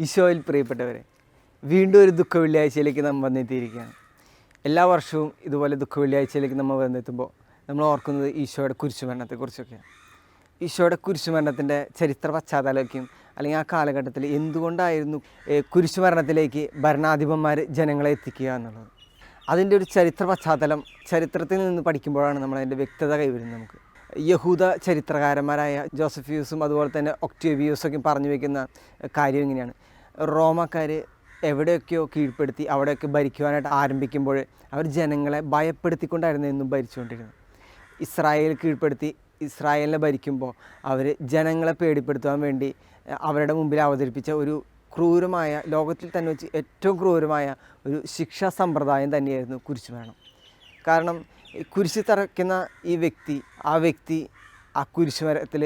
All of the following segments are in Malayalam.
ഈശോയിൽ പ്രിയപ്പെട്ടവരെ, വീണ്ടും ഒരു ദുഃഖ വെള്ളിയാഴ്ചയിലേക്ക് നമ്മൾ വന്നെത്തിയിരിക്കുകയാണ്. എല്ലാ വർഷവും ഇതുപോലെ ദുഃഖ വെള്ളിയാഴ്ചയിലേക്ക് നമ്മൾ വന്നെത്തുമ്പോൾ നമ്മൾ ഓർക്കുന്നത് ഈശോയുടെ കുരിശുമരണത്തെക്കുറിച്ചൊക്കെയാണ്. ഈശോയുടെ കുരിശുമരണത്തിൻ്റെ ചരിത്ര പശ്ചാത്തലമൊക്കെയും അല്ലെങ്കിൽ ആ കാലഘട്ടത്തിൽ എന്തുകൊണ്ടായിരുന്നു കുരിശുമരണത്തിലേക്ക് ഭരണാധിപന്മാർ ജനങ്ങളെ എത്തിക്കുക എന്നുള്ളത്. അതിൻ്റെ ഒരു ചരിത്ര പശ്ചാത്തലം ചരിത്രത്തിൽ നിന്ന് പഠിക്കുമ്പോഴാണ് നമ്മളതിൻ്റെ വ്യക്തത കൈവരുന്നത്. നമുക്ക് യഹൂദ ചരിത്രകാരന്മാരായ ജോസഫ്യൂസും അതുപോലെ തന്നെ ഒക്ടേവിയൂസൊക്കെ പറഞ്ഞു വയ്ക്കുന്ന കാര്യം ഇങ്ങനെയാണ്. റോമാക്കാർ എവിടെയൊക്കെയോ കീഴ്പ്പെടുത്തി അവിടെയൊക്കെ ഭരിക്കുവാനായിട്ട് ആരംഭിക്കുമ്പോൾ അവർ ജനങ്ങളെ ഭയപ്പെടുത്തിക്കൊണ്ടായിരുന്നു എന്നും ഭരിച്ചുകൊണ്ടിരുന്നത്. ഇസ്രായേൽ കീഴ്പ്പെടുത്തി ഇസ്രായേലിനെ ഭരിക്കുമ്പോൾ അവർ ജനങ്ങളെ പേടിപ്പെടുത്തുവാൻ വേണ്ടി അവരുടെ മുമ്പിൽ അവതരിപ്പിച്ച ഒരു ക്രൂരമായ, ലോകത്തിൽ തന്നെ വെച്ച് ഏറ്റവും ക്രൂരമായ ഒരു ശിക്ഷാ സമ്പ്രദായം തന്നെയായിരുന്നു കുരിശുമരണം. കാരണം കുരിശ് തറയ്ക്കുന്ന ആ വ്യക്തി ആ കുരിശുമരത്തിൽ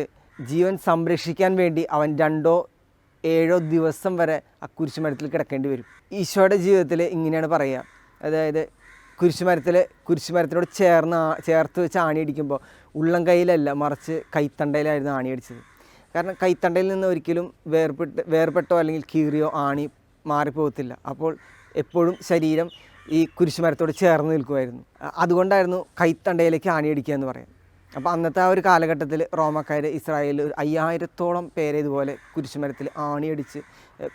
ജീവൻ സംരക്ഷിക്കാൻ വേണ്ടി അവൻ 2-7 ദിവസം വരെ ആ കുരിശുമരത്തിൽ കിടക്കേണ്ടി വരും. ഈശോയുടെ ജീവിതത്തിൽ ഇങ്ങനെയാണ് പറയുക. അതായത് കുരിശുമരത്തിനോട് ചേർത്ത് വെച്ച് ആണിയടിക്കുമ്പോൾ ഉള്ളം കൈയിലല്ല, മറിച്ച് കൈത്തണ്ടയിലായിരുന്നു ആണിയടിച്ചത്. കാരണം കൈത്തണ്ടയിൽ നിന്ന് ഒരിക്കലും വേർപെട്ടോ അല്ലെങ്കിൽ കീറിയോ ആണി മാറിപ്പോകത്തില്ല. അപ്പോൾ എപ്പോഴും ശരീരം ഈ കുരിശുമരത്തോട് ചേർന്ന് നിൽക്കുമായിരുന്നു. അതുകൊണ്ടായിരുന്നു കൈത്തണ്ടയിലേക്ക് ആണിയടിക്കുക എന്ന് പറയാം. അപ്പോൾ അന്നത്തെ ആ ഒരു കാലഘട്ടത്തിൽ റോമക്കാർ ഇസ്രായേലിൽ 5000-ഓളം പേരെ ഇതുപോലെ കുരിശുമരത്തിൽ ആണിയടിച്ച്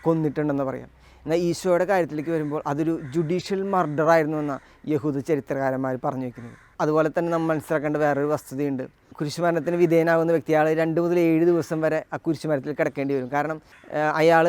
കൊന്നിട്ടുണ്ടെന്ന് പറയാം. എന്നാൽ ഈശോയുടെ കാര്യത്തിലേക്ക് വരുമ്പോൾ അതൊരു ജുഡീഷ്യൽ മർഡറായിരുന്നു എന്നാണ് യഹൂദ ചരിത്രകാരന്മാർ പറഞ്ഞു വയ്ക്കുന്നത്. അതുപോലെ തന്നെ നമ്മൾ മനസ്സിലാക്കേണ്ട വേറൊരു വസ്തുതയുണ്ട്. കുരിശുമരണത്തിന് വിധേയനാകുന്ന വ്യക്തി 2 മുതൽ 7 ദിവസം വരെ ആ കുരിശുമരത്തിൽ കിടക്കേണ്ടി വരും. കാരണം അയാൾ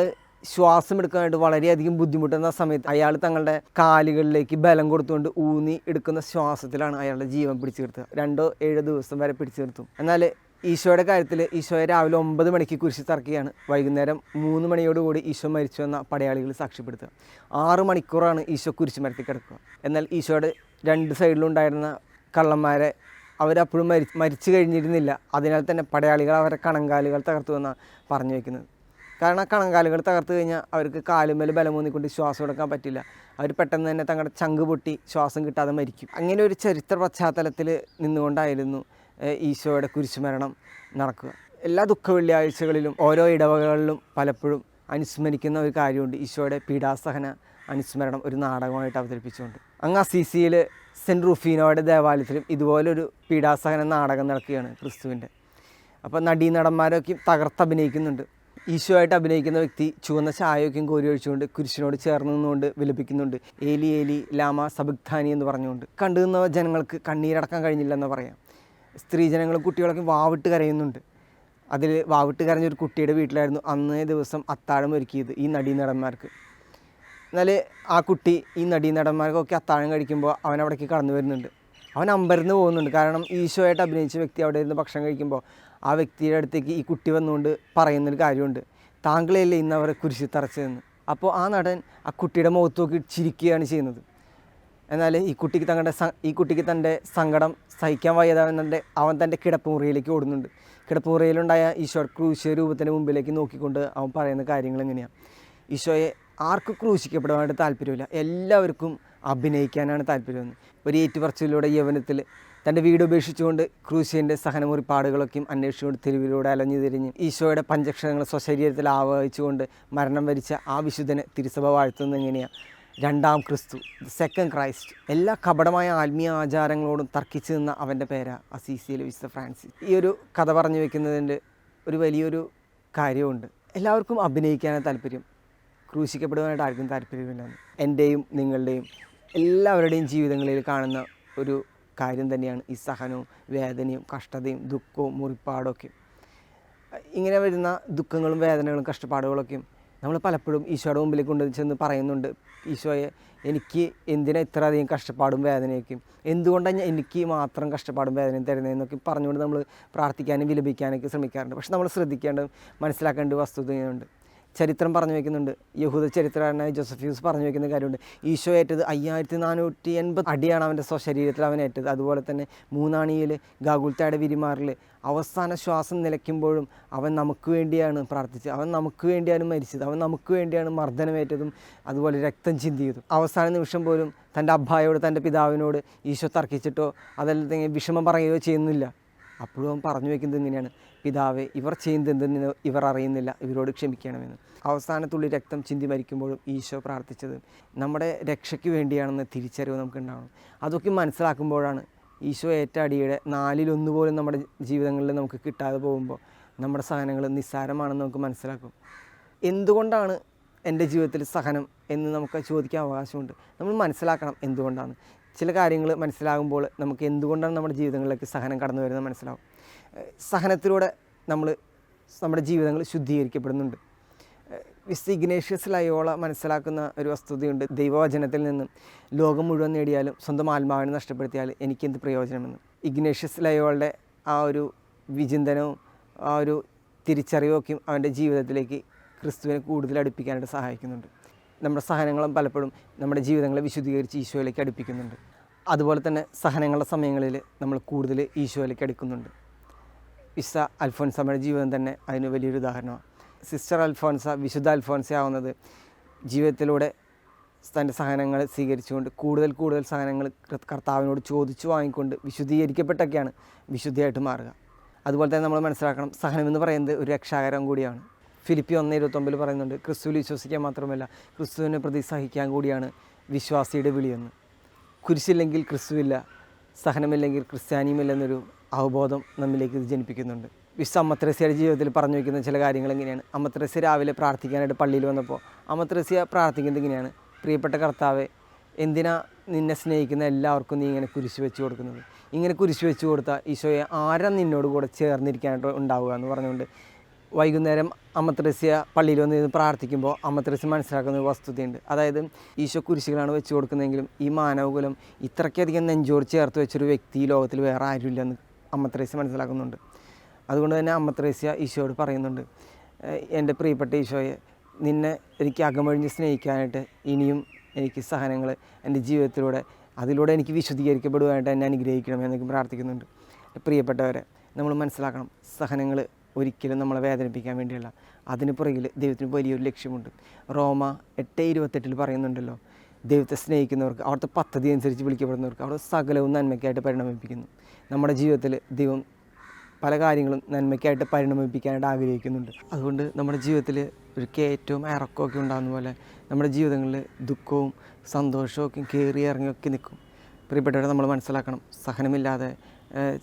ശ്വാസം എടുക്കാനായിട്ട് വളരെയധികം ബുദ്ധിമുട്ടുന്ന സമയത്ത് അയാൾ തങ്ങളുടെ കാലുകളിലേക്ക് ബലം കൊടുത്തുകൊണ്ട് ഊന്നി എടുക്കുന്ന ശ്വാസത്തിലാണ് അയാളുടെ ജീവൻ പിടിച്ചു നിർത്തുക. 2-7 ദിവസം വരെ പിടിച്ചു നിർത്തും. എന്നാൽ ഈശോയുടെ കാര്യത്തിൽ ഈശോയെ രാവിലെ 9 മണിക്ക് കുരിശിൽ തറക്കുകയാണ്. വൈകുന്നേരം 3 മണിയോടുകൂടി ഈശോ മരിച്ചു എന്ന പടയാളികൾ സാക്ഷ്യപ്പെടുത്തുക. 6 മണിക്കൂറാണ് ഈശോ കുരിശുമരത്തിൽ കിടക്കുക. എന്നാൽ ഈശോയുടെ 2 സൈഡിലുണ്ടായിരുന്ന കള്ളന്മാരെ അവരപ്പോഴും മരിച്ചു കഴിഞ്ഞിരുന്നില്ല. അതിനാൽ തന്നെ പടയാളികൾ അവരെ കണങ്കാലുകൾ തകർത്തു എന്നാണ് പറഞ്ഞു വയ്ക്കുന്നത്. കാരണം കണങ്കാലുകൾ തകർത്ത് കഴിഞ്ഞാൽ അവർക്ക് കാലുമേൽ ബലമൂന്നിക്കൊണ്ട് ശ്വാസം എടുക്കാൻ പറ്റില്ല. അവർ പെട്ടെന്ന് തന്നെ തങ്ങളുടെ ചങ്ക് പൊട്ടി ശ്വാസം കിട്ടാതെ മരിക്കും. അങ്ങനെ ഒരു ചരിത്ര പശ്ചാത്തലത്തിൽ നിന്നുകൊണ്ടായിരുന്നു ഈശോയുടെ കുരിശുമരണം നടക്കുക. എല്ലാ ദുഃഖ വെള്ളിയാഴ്ചകളിലും ഓരോ ഇടവകളിലും പലപ്പോഴും അനുസ്മരിക്കുന്ന ഒരു കാര്യമുണ്ട്. ഈശോയുടെ പീഡാസഹന അനുസ്മരണം ഒരു നാടകമായിട്ട് അവതരിപ്പിച്ചുകൊണ്ട് അങ്ങ് അസീസിയിൽ സെൻറ്റ് റൂഫീനോയുടെ ദേവാലയത്തിലും ഇതുപോലൊരു പീഡാസഹന നാടകം നടക്കുകയാണ് ക്രിസ്തുവിൻ്റെ. അപ്പോൾ നടീനടന്മാരൊക്കെ തകർത്തഭിനയിക്കുന്നുണ്ട്. ഈശോയായിട്ട് അഭിനയിക്കുന്ന വ്യക്തി ചുവന്ന ചായയൊക്കെയും കോരി ഒഴിച്ചുകൊണ്ട് കുരിശിനോട് ചേർന്ന് നിന്നുകൊണ്ട് വിലപിക്കുന്നുണ്ട്. ഏലി ഏലി ലാമ സബക്താനി എന്ന് പറഞ്ഞുകൊണ്ട്. കണ്ടു നിന്ന ജനങ്ങൾക്ക് കണ്ണീരടക്കാൻ കഴിഞ്ഞില്ലെന്ന് പറയാം. സ്ത്രീജനങ്ങളും കുട്ടികളൊക്കെ വാവിട്ട് കരയുന്നുണ്ട്. അതിൽ വാവിട്ട് കരഞ്ഞൊരു കുട്ടിയുടെ വീട്ടിലായിരുന്നു അന്നേ ദിവസം അത്താഴം ഒരുക്കിയത് ഈ നടീനടന്മാർക്ക്. എന്നാൽ ആ കുട്ടി ഈ നടീനടന്മാർക്കൊക്കെ അത്താഴം കഴിക്കുമ്പോൾ അവൻ അവിടേക്ക് കടന്നു വരുന്നുണ്ട്. അവൻ അമ്പരന്ന് പോകുന്നുണ്ട്. കാരണം ഈശോയായിട്ട് അഭിനയിച്ച വ്യക്തി അവിടെ ഇരുന്ന് ഭക്ഷണം കഴിക്കുമ്പോൾ ആ വ്യക്തിയുടെ അടുത്തേക്ക് ഈ കുട്ടി വന്നുകൊണ്ട് പറയുന്നൊരു കാര്യമുണ്ട്, താങ്കളെയല്ലേ ഇന്ന് അവരെ കുരിശിൽ തറച്ചതെന്ന്. അപ്പോൾ ആ നടൻ ആ കുട്ടിയുടെ മുഖത്ത് നോക്കി ചിരിക്കുകയാണ് ചെയ്യുന്നത്. എന്നാൽ ഈ കുട്ടിക്ക് തൻ്റെ സങ്കടം സഹിക്കാൻ വയ്യാതെ അവൻ തൻ്റെ കിടപ്പുമുറിയിലേക്ക് ഓടുന്നുണ്ട്. കിടപ്പുമുറിയിലുണ്ടായ ഈശോ ക്രൂശിയ രൂപത്തിൻ്റെ മുമ്പിലേക്ക് നോക്കിക്കൊണ്ട് അവൻ പറയുന്ന കാര്യങ്ങൾ എങ്ങനെയാണ്. ഈശോയെ ആർക്കും ക്രൂശിക്കപ്പെടുവാനായിട്ട് താല്പര്യമില്ല, എല്ലാവർക്കും അഭിനയിക്കാനാണ് താല്പര്യമെന്ന്. ഒരു ഏറ്റുപറച്ചിലൂടെ യൗവനത്തിൽ തൻ്റെ വീട് ഉപേക്ഷിച്ചുകൊണ്ട് ക്രൂശിയൻ്റെ സഹനമുറിപ്പാടുകളൊക്കെയും അന്വേഷിച്ചുകൊണ്ട് തെരുവിലൂടെ അലഞ്ഞു തിരിഞ്ഞ് ഈശോയുടെ പഞ്ചക്ഷരങ്ങൾ സ്വശരീരത്തിൽ ആവഹിച്ചുകൊണ്ട് മരണം വരിച്ച ആ വിശുദ്ധനെ തിരുസഭ വാഴ്ത്തുന്നത് എങ്ങനെയാണ്? 2-ാം ക്രിസ്തു, സെക്കൻഡ് ക്രൈസ്റ്റ്. എല്ലാ കപടമായ ആത്മീയ ആചാരങ്ങളോടും തർക്കിച്ചു നിന്ന അവൻ്റെ പേരാ അസീസിയിലെ വിശുദ്ധ ഫ്രാൻസിസ്. ഈ ഒരു കഥ പറഞ്ഞു വയ്ക്കുന്നതിൻ്റെ ഒരു വലിയൊരു കാര്യമുണ്ട്. എല്ലാവർക്കും അഭിനയിക്കാനാണ് താല്പര്യം, ക്രൂശിക്കപ്പെടുവാനായിട്ട് ആർക്കും താല്പര്യമില്ലെന്ന്. എൻ്റെയും നിങ്ങളുടെയും എല്ലാവരുടെയും ജീവിതങ്ങളിൽ കാണുന്ന ഒരു കാര്യം തന്നെയാണ് ഈ സഹനവും വേദനയും കഷ്ടതയും ദുഃഖവും മുറിപ്പാടൊക്കെ. ഇങ്ങനെ വരുന്ന ദുഃഖങ്ങളും വേദനകളും കഷ്ടപ്പാടുകളൊക്കെയും നമ്മൾ പലപ്പോഴും ഈശോയുടെ മുമ്പിലേക്ക് കൊണ്ട് ചെന്ന് പറയുന്നുണ്ട്, ഈശോയെ എനിക്ക് എന്തിനാ ഇത്ര അധികം കഷ്ടപ്പാടും വേദനയൊക്കെയും, എന്തുകൊണ്ടാണ് എനിക്ക് മാത്രം കഷ്ടപ്പാടും വേദനയും തരുന്നതെന്നൊക്കെ പറഞ്ഞുകൊണ്ട് നമ്മൾ പ്രാർത്ഥിക്കാനും വിലപിക്കാനൊക്കെ ശ്രമിക്കാറുണ്ട്. പക്ഷെ നമ്മൾ മനസ്സിലാക്കേണ്ട വസ്തുതയുണ്ട്. ചരിത്രം പറഞ്ഞു വയ്ക്കുന്നുണ്ട്. യഹൂദ ചരിത്രകാരനായ ജോസഫ്യൂസ് പറഞ്ഞു വയ്ക്കുന്ന കാര്യമുണ്ട്. ഈശോ ഏറ്റത് 5480 അടിയാണ് അവൻ്റെ സ്വശരീരത്തിൽ അവൻ ഏറ്റത്. അതുപോലെ തന്നെ 3 ഗാഗുൽത്തായുടെ വിരിമാറിൽ അവസാന ശ്വാസം നിലയ്ക്കുമ്പോഴും അവൻ നമുക്ക് വേണ്ടിയാണ് പ്രാർത്ഥിച്ചത്, അവൻ നമുക്ക് വേണ്ടിയാണ് മരിച്ചത്, അവൻ നമുക്ക് വേണ്ടിയാണ് മർദ്ദനമേറ്റതും അതുപോലെ രക്തം ചിന്തിയതും. അവസാന നിമിഷം പോലും തൻ്റെ അബ്ബായോട് തൻ്റെ പിതാവിനോട് ഈശോ തർക്കിച്ചിട്ടോ അതല്ലെങ്കിൽ വിഷമം പറയുകയോ ചെയ്യുന്നില്ല. അപ്പോഴും അവൻ പറഞ്ഞു വയ്ക്കുന്നത് ഇങ്ങനെയാണ്: പിതാവേ, ഇവർ ചെയ്യുന്നത് എന്തെന്ന് ഇവർ അറിയുന്നില്ല, ഇവരോട് ക്ഷമിക്കണമെന്ന്. അവസാനത്തുള്ളി രക്തം ചിന്തി മരിക്കുമ്പോഴും ഈശോ പ്രാർത്ഥിച്ചത് നമ്മുടെ രക്ഷയ്ക്ക് വേണ്ടിയാണെന്ന് തിരിച്ചറിവ് നമുക്കുണ്ടാവണം. അതൊക്കെ മനസ്സിലാക്കുമ്പോഴാണ് ഈശോ ഏറ്റ അടിയുടെ 4/1 പോലും നമ്മുടെ ജീവിതങ്ങളിൽ നമുക്ക് കിട്ടാതെ പോകുമ്പോൾ നമ്മുടെ സഹനങ്ങൾ നിസ്സാരമാണെന്ന് നമുക്ക് മനസ്സിലാക്കും. എന്തുകൊണ്ടാണ് എൻ്റെ ജീവിതത്തിൽ സഹനം എന്ന് നമുക്ക് ചോദിക്കാൻ അവകാശമുണ്ട്. നമ്മൾ മനസ്സിലാക്കണം എന്തുകൊണ്ടാണ്. ചില കാര്യങ്ങൾ മനസ്സിലാകുമ്പോൾ നമുക്ക് എന്തുകൊണ്ടാണ് നമ്മുടെ ജീവിതങ്ങളിലേക്ക് സഹനം കടന്നു വരുന്നത് മനസ്സിലാവും. സഹനത്തിലൂടെ നമ്മുടെ ജീവിതങ്ങൾ ശുദ്ധീകരിക്കപ്പെടുന്നുണ്ട്. വിശുദ്ധ ഇഗ്നേഷ്യസ് ലയോള മനസ്സിലാക്കുന്ന ഒരു വസ്തുതയുണ്ട്: ദൈവവചനത്തിൽ നിന്നും ലോകം മുഴുവൻ നേടിയാലും സ്വന്തം ആത്മാവിനെ നഷ്ടപ്പെടുത്തിയാൽ എനിക്കെന്ത് പ്രയോജനമെന്ന്. ഇഗ്നേഷ്യസ് ലയോളുടെ ആ ഒരു വിചിന്തനവും ആ ഒരു തിരിച്ചറിവൊക്കെയും അവൻ്റെ ജീവിതത്തിലേക്ക് ക്രിസ്തുവിനെ കൂടുതൽ അടുപ്പിക്കാനായിട്ട് സഹായിക്കുന്നുണ്ട്. നമ്മുടെ സഹനങ്ങളും പലപ്പോഴും നമ്മുടെ ജീവിതങ്ങളെ വിശുദ്ധീകരിച്ച് ഈശോയിലേക്ക് അടുപ്പിക്കുന്നുണ്ട്. അതുപോലെ തന്നെ സഹനങ്ങളുടെ സമയങ്ങളിൽ നമ്മൾ കൂടുതൽ ഈശോയിലേക്ക് അടുക്കുന്നുണ്ട്. വിശുദ്ധ അൽഫോൻസാമ്മയുടെ ജീവിതം തന്നെ അതിന് വലിയൊരു ഉദാഹരണമാണ്. സിസ്റ്റർ അൽഫോൻസ വിശുദ്ധ അൽഫോൻസ ആവുന്നത് ജീവിതത്തിലൂടെ തൻ്റെ സഹനങ്ങൾ സ്വീകരിച്ചുകൊണ്ട് കൂടുതൽ സഹനങ്ങൾ കർത്താവിനോട് ചോദിച്ചു വാങ്ങിക്കൊണ്ട് വിശുദ്ധീകരിക്കപ്പെട്ടൊക്കെയാണ് വിശുദ്ധിയായിട്ട് മാറുക. അതുപോലെ തന്നെ നമ്മൾ മനസ്സിലാക്കണം, സഹനമെന്ന് പറയുന്നത് ഒരു രക്ഷാകരം കൂടിയാണ്. ഫിലിപ്പി 1:29 പറയുന്നുണ്ട്: ക്രിസ്തുവിൽ വിശ്വസിക്കാൻ മാത്രമല്ല, ക്രിസ്തുവിനെ പ്രതി സഹിക്കാൻ കൂടിയാണ് വിശ്വാസിയുടെ വിളിയെന്ന്. കുരിശില്ലെങ്കിൽ ക്രിസ്തുവില്ല, സഹനമില്ലെങ്കിൽ ക്രിസ്ത്യാനിയുമില്ലെന്നൊരു അവബോധം നമ്മിലേക്ക് ഇത് ജനിപ്പിക്കുന്നുണ്ട്. വിശുദ്ധ അമ്മ ത്രേസ്യയുടെ ജീവിതത്തിൽ പറഞ്ഞു വയ്ക്കുന്ന ചില കാര്യങ്ങൾ എങ്ങനെയാണ്: അമ്മ ത്രേസ്യ രാവിലെ പ്രാർത്ഥിക്കാനായിട്ട് പള്ളിയിൽ വന്നപ്പോൾ അമ്മ ത്രേസ്യ പ്രാർത്ഥിക്കുന്നത് ഇങ്ങനെയാണ്: പ്രിയപ്പെട്ട കർത്താവേ, എന്തിനാ നിന്നെ സ്നേഹിക്കുന്ന എല്ലാവർക്കും നീ ഇങ്ങനെ കുരിശ് വെച്ച് കൊടുക്കുന്നത്? ഇങ്ങനെ കുരിശ് വെച്ച് കൊടുത്താൽ ഈശോയെ ആരാ നിന്നോട് കൂടെ ചേർന്നിരിക്കാനായിട്ട് ഉണ്ടാവുക എന്ന് പറഞ്ഞുകൊണ്ട് വൈകുന്നേരം അമ്മ ത്രേസ്യ പള്ളിയിൽ വന്ന് പ്രാർത്ഥിക്കുമ്പോൾ അമ്മ ത്രേസ്യ മനസ്സിലാക്കുന്ന ഒരു വസ്തുതയുണ്ട്. അതായത് ഈശോ കുരിശുകളാണ് വെച്ച് കൊടുക്കുന്നതെങ്കിലും ഈ മാനവകുലം ഇത്രയ്ക്കധികം നെഞ്ചോട് ചേർത്ത് വെച്ചൊരു വ്യക്തി ഈ ലോകത്തിൽ വേറെ ആരുമില്ലെന്ന് അമ്മ ത്രേസ്യ മനസ്സിലാക്കുന്നുണ്ട്. അതുകൊണ്ട് തന്നെ അമ്മ ത്രേസ്യ ഈശോയോട് പറയുന്നുണ്ട്: എൻ്റെ പ്രിയപ്പെട്ട ഈശോയെ, നിന്നെ എനിക്ക് അകമഴിഞ്ഞ് സ്നേഹിക്കാനായിട്ട് ഇനിയും എനിക്ക് സഹനങ്ങൾ എൻ്റെ ജീവിതത്തിലൂടെ അതിലൂടെ എനിക്ക് വിശുദ്ധീകരിക്കപ്പെടുവാനായിട്ട് എന്നെ അനുഗ്രഹിക്കണമെന്നൊക്കെ പ്രാർത്ഥിക്കുന്നുണ്ട്. പ്രിയപ്പെട്ടവരെ, നമ്മൾ മനസ്സിലാക്കണം, സഹനങ്ങൾ ഒരിക്കലും നമ്മളെ വേദനിപ്പിക്കാൻ വേണ്ടിയല്ല. അതിന് പുറകിൽ ദൈവത്തിന് വലിയൊരു ലക്ഷ്യമുണ്ട്. റോമ 8:28 പറയുന്നുണ്ടല്ലോ: ദൈവത്തെ സ്നേഹിക്കുന്നവർക്ക് അവിടുത്തെ പദ്ധതി അനുസരിച്ച് വിളിക്കപ്പെടുന്നവർക്ക് അവിടെ സകലവും നന്മയ്ക്കായിട്ട് പരിണമിപ്പിക്കുന്നു. നമ്മുടെ ജീവിതത്തിൽ ദൈവം പല കാര്യങ്ങളും നന്മയ്ക്കായിട്ട് പരിണമിപ്പിക്കാനായിട്ട് ആഗ്രഹിക്കുന്നുണ്ട്. അതുകൊണ്ട് നമ്മുടെ ജീവിതത്തിൽ ഒരു കയറ്റവും ഇറക്കമൊക്കെ ഉണ്ടാകുന്ന പോലെ നമ്മുടെ ജീവിതങ്ങളിൽ ദുഃഖവും സന്തോഷമൊക്കെ കയറി ഇറങ്ങിയൊക്കെ നിൽക്കും. പ്രിയപ്പെട്ടവരെ, നമ്മൾ മനസ്സിലാക്കണം, സഹനമില്ലാതെ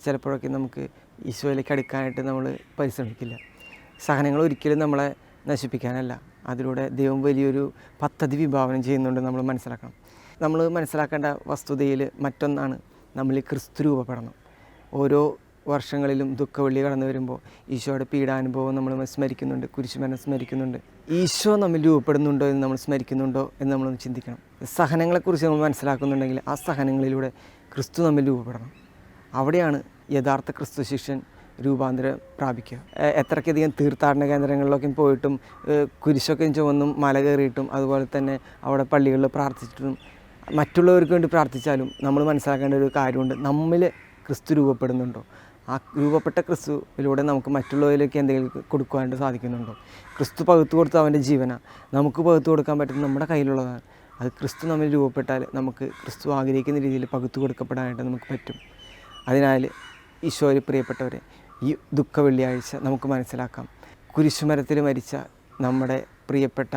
ചിലപ്പോഴൊക്കെ നമുക്ക് ഈശോയിലേക്ക് അടുക്കാനായിട്ട് നമ്മൾ പരിശ്രമിക്കില്ല. സഹനങ്ങൾ ഒരിക്കലും നമ്മളെ നശിപ്പിക്കാനല്ല, അതിലൂടെ ദൈവം വലിയൊരു പദ്ധതി വിഭാവനം ചെയ്യുന്നുണ്ട് നമ്മൾ മനസ്സിലാക്കണം. നമ്മൾ മനസ്സിലാക്കേണ്ട വസ്തുതയിൽ മറ്റൊന്നാണ്, നമ്മൾ ക്രിസ്തു രൂപപ്പെടണം. ഓരോ വർഷങ്ങളിലും ദുഃഖവെള്ളി കടന്നു വരുമ്പോൾ ഈശോയുടെ പീഡാനുഭവം നമ്മൾ സ്മരിക്കുന്നുണ്ട്, കുരിശുമരണം സ്മരിക്കുന്നുണ്ട്. ഈശോ നമ്മൾ രൂപപ്പെടുന്നുണ്ടോ എന്ന് നമ്മൾ സ്മരിക്കുന്നുണ്ടോ എന്ന് നമ്മളൊന്ന് ചിന്തിക്കണം. സഹനങ്ങളെക്കുറിച്ച് നമ്മൾ മനസ്സിലാക്കുന്നുണ്ടെങ്കിൽ ആ സഹനങ്ങളിലൂടെ ക്രിസ്തു നമ്മൾ രൂപപ്പെടണം. അവിടെയാണ് യഥാർത്ഥ ക്രിസ്തു ശിഷ്യൻ രൂപാന്തരം പ്രാപിക്കുക. എത്രയ്ക്കധികം തീർത്ഥാടന കേന്ദ്രങ്ങളിലൊക്കെ പോയിട്ടും കുരിശൊക്കെ ചുവന്നും മല കയറിയിട്ടും അതുപോലെ തന്നെ അവിടെ പള്ളികളിൽ പ്രാർത്ഥിച്ചിട്ടും മറ്റുള്ളവർക്ക് വേണ്ടി പ്രാർത്ഥിച്ചാലും നമ്മൾ മനസ്സിലാക്കേണ്ട ഒരു കാര്യമുണ്ട്: നമ്മിൽ ക്രിസ്തു രൂപപ്പെടുന്നുണ്ടോ? ആ രൂപപ്പെട്ട ക്രിസ്തുവിലൂടെ നമുക്ക് മറ്റുള്ളവരിലേക്ക് എന്തെങ്കിലും കൊടുക്കുവാനായിട്ട് സാധിക്കുന്നുണ്ടോ? ക്രിസ്തു പകുത്തു കൊടുത്ത അവൻ്റെ ജീവനാണ്, നമുക്ക് പകുത്തു കൊടുക്കാൻ പറ്റുന്ന നമ്മുടെ കയ്യിലുള്ളതാണ്. അത് ക്രിസ്തു നമ്മൾ രൂപപ്പെട്ടാൽ നമുക്ക് ക്രിസ്തു ആഗ്രഹിക്കുന്ന രീതിയിൽ പകുത്തു കൊടുക്കപ്പെടാനായിട്ട് നമുക്ക് പറ്റും. അതിനാൽ ഈശോയിൽ പ്രിയപ്പെട്ടവരെ, ഈ ദുഃഖ വെള്ളിയാഴ്ച നമുക്ക് മനസ്സിലാക്കാം, കുരിശുമരത്തിൽ മരിച്ച നമ്മുടെ പ്രിയപ്പെട്ട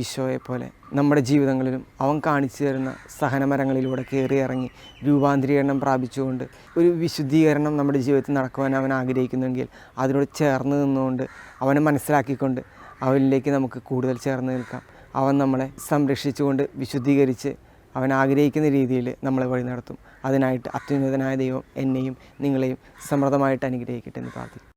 ഈശോയെ പോലെ നമ്മുടെ ജീവിതങ്ങളിലും അവൻ കാണിച്ചു തരുന്ന സഹനമരങ്ങളിലൂടെ കയറി ഇറങ്ങി രൂപാന്തരീകരണം പ്രാപിച്ചുകൊണ്ട് ഒരു വിശുദ്ധീകരണം നമ്മുടെ ജീവിതത്തിൽ നടക്കുവാൻ അവൻ ആഗ്രഹിക്കുന്നെങ്കിൽ അതിനോട് ചേർന്ന് നിന്നുകൊണ്ട് അവനെ മനസ്സിലാക്കിക്കൊണ്ട് അവനിലേക്ക് നമുക്ക് കൂടുതൽ ചേർന്ന് നിൽക്കാം. അവൻ നമ്മളെ സംരക്ഷിച്ചുകൊണ്ട് വിശുദ്ധീകരിച്ച് അവൻ ആഗ്രഹിക്കുന്ന രീതിയിൽ നമ്മളെ വഴി നടത്തും. അതിനായിട്ട് അത്യുന്നതനായ ദൈവം എന്നെയും നിങ്ങളെയും സമൃദ്ധമായിട്ട് അനുഗ്രഹിക്കട്ടെ എന്ന് പ്രാർത്ഥിക്കും.